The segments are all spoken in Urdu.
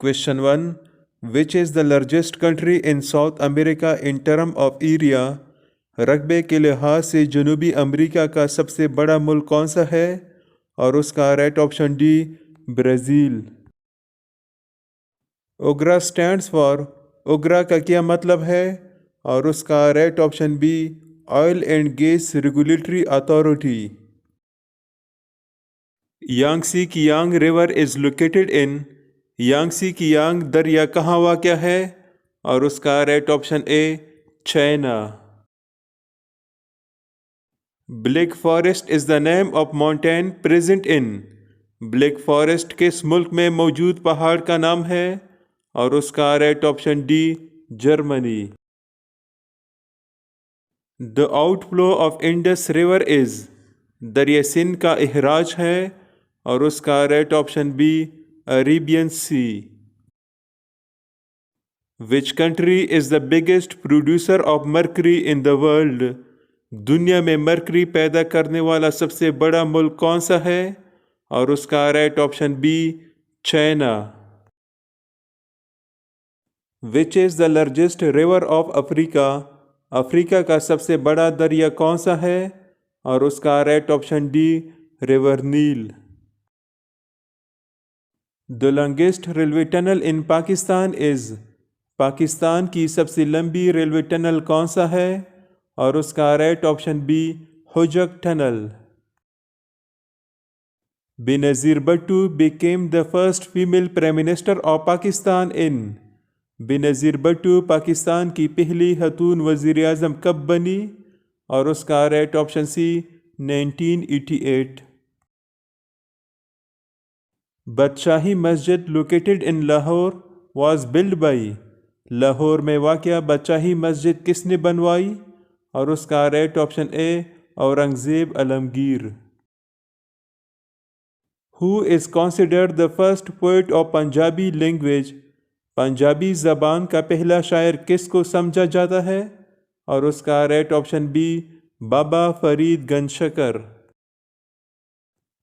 Question 1. Which is the largest country in South America in term of area? رقبے کے لحاظ سے جنوبی امریکہ کا سب سے بڑا ملک کون سا ہے؟ اور اس کا right option D Brazil. OGRA stands for, OGRA کا کیا مطلب ہے؟ اور اس کا right option B oil and gas regulatory authority. Yangtze Kiang river is located in, Yangtze Kiang دریا کہاں واقع ہے؟ اور اس کا right option A China. Black Forest is the name of mountain present in, Black Forest کس ملک میں موجود پہاڑ کا نام ہے؟ اور اس کا right option D Germany. The outflow of Indus river is, دریا سندھ کا اخراج ہے، اور اس کا right option B Arabian Sea. Which country is the biggest producer of mercury in the world, دنیا میں مرکری پیدا کرنے والا سب سے بڑا ملک کون سا ہے؟ اور اس کا right option B China. Which is the largest river of Africa, Africa کا سب سے بڑا دریا کون سا ہے؟ اور اس کا right option D river Nile. The longest railway tunnel in Pakistan is, Pakistan کی سب سے لمبی ریلوے ٹنل کون سا ہے؟ اور اس کا right option B Khojak tunnel. Benazir Bhutto became the first female prime minister of Pakistan in, Benazir Bhutto Pakistan کی پہلی خاتون وزیر اعظم کب بنی؟ اور اس کا right option C 1988۔ Badshahi Masjid located in Lahore was build by, Lahore میں واقع بادشاہی مسجد کس نے بنوائی؟ اور اس کا right option a Aurangzeb Alamgir. Who is considered the first poet of Punjabi language, Punjabi زبان کا پہلا شاعر کس کو سمجھا جاتا ہے؟ اور اس کا رائٹ آپشن بی بابا Farid Ganj Shakar.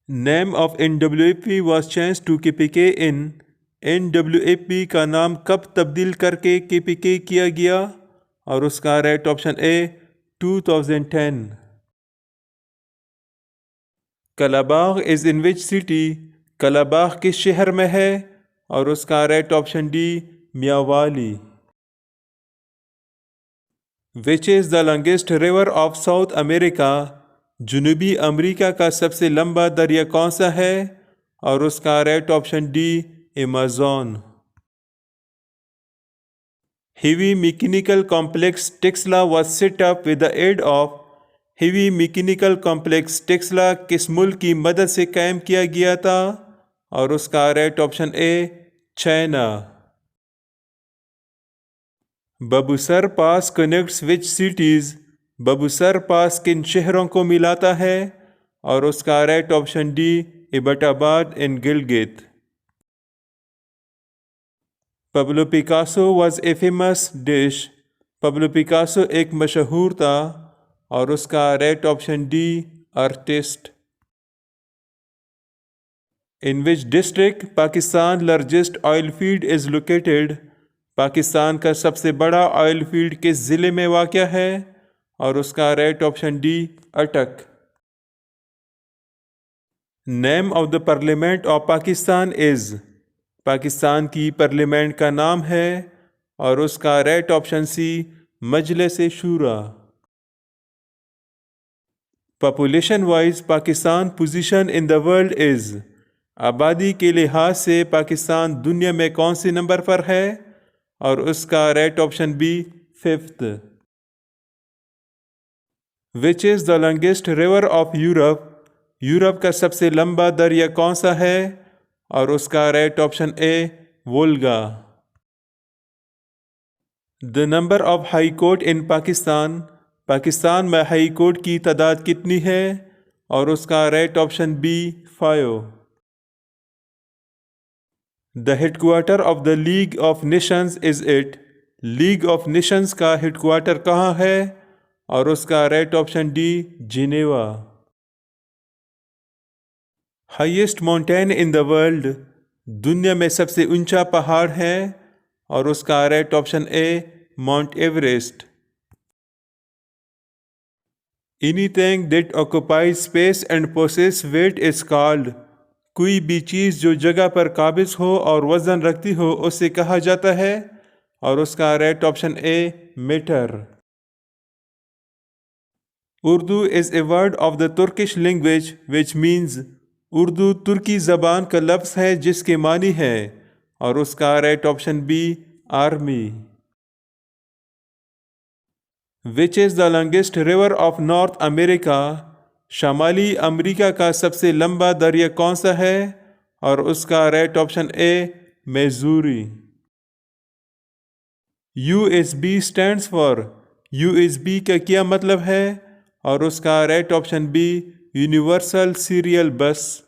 Name of NAAP was change to KPK in, NAAP کا نام کب تبدیل کر کے KPK کیا گیا؟ اور اس کا right option A 2010۔ Kalabagh is in which city, Kalabagh کس شہر میں ہے؟ اور اس کا right option D Mianwali. Which is the longest river of South America, جنوبی امریکہ کا سب سے لمبا دریا کون سا ہے؟ اور اس کا right option D Amazon. Heavy mechanical complex Taxila was set up with the aid of, heavy mechanical complex Taxila کس ملک کی مدد سے قائم کیا گیا تھا؟ اور اس کا right option A China. ببوسر pass connects which cities, ببوسر پاس کن شہروں کو ملاتا ہے؟ اور اس کا right option D Abbottabad in Gilgit. Pablo Picasso was a famous dish, Pablo Picasso ایک مشہور تھا، اور اس کا right option D artist. In which district Pakistan largest oil field is located, Pakistan کا سب سے بڑا آئل فیلڈ کس ضلع میں واقع ہے؟ اور اس کا right option D Attock. Name of the parliament of Pakistan is, Pakistan کی پارلیمنٹ کا نام ہے، اور اس کا رائٹ آپشن سی مجلس شورا۔ Population wise Pakistan position in the world is, آبادی کے لحاظ سے پاکستان دنیا میں کون سے نمبر پر ہے؟ اور اس کا right option be 5th۔ Which is the longest river of Europe, Europe کا سب سے لمبا دریا کون سا ہے؟ اور اس کا right option A Volga. The number of high court in Pakistan, Pakistan میں ہائی کورٹ کی تعداد کتنی ہے؟ اور اس کا right option B 5۔ The headquarter of the League of Nations is at, League of Nations کا ہیڈ کوارٹر کہاں ہے؟ اور اس کا right option D Geneva. Highest mountain in the world, دنیا میں سب سے اونچا پہاڑ ہے، اور اس کا right option a Mount Everest. Anything that occupies space and possesses weight is called۔ کوئی بھی چیز جو جگہ پر قابض ہو اور وزن رکھتی ہو اسے کہا جاتا ہے، اور اس کا right option A metre. Urdu is a word of the Turkish language which means. Urdu ترکی زبان کا لفظ ہے جس کے معنی ہے، اور اس کا right option B army. Which is the longest river of North America? شمالی امریکہ کا سب سے لمبا دریا کون سا ہے؟ اور اس کا right option A Missouri. U S B stands for. U S B کا کیا مطلب ہے؟ اور اس کا right option B universal serial بس۔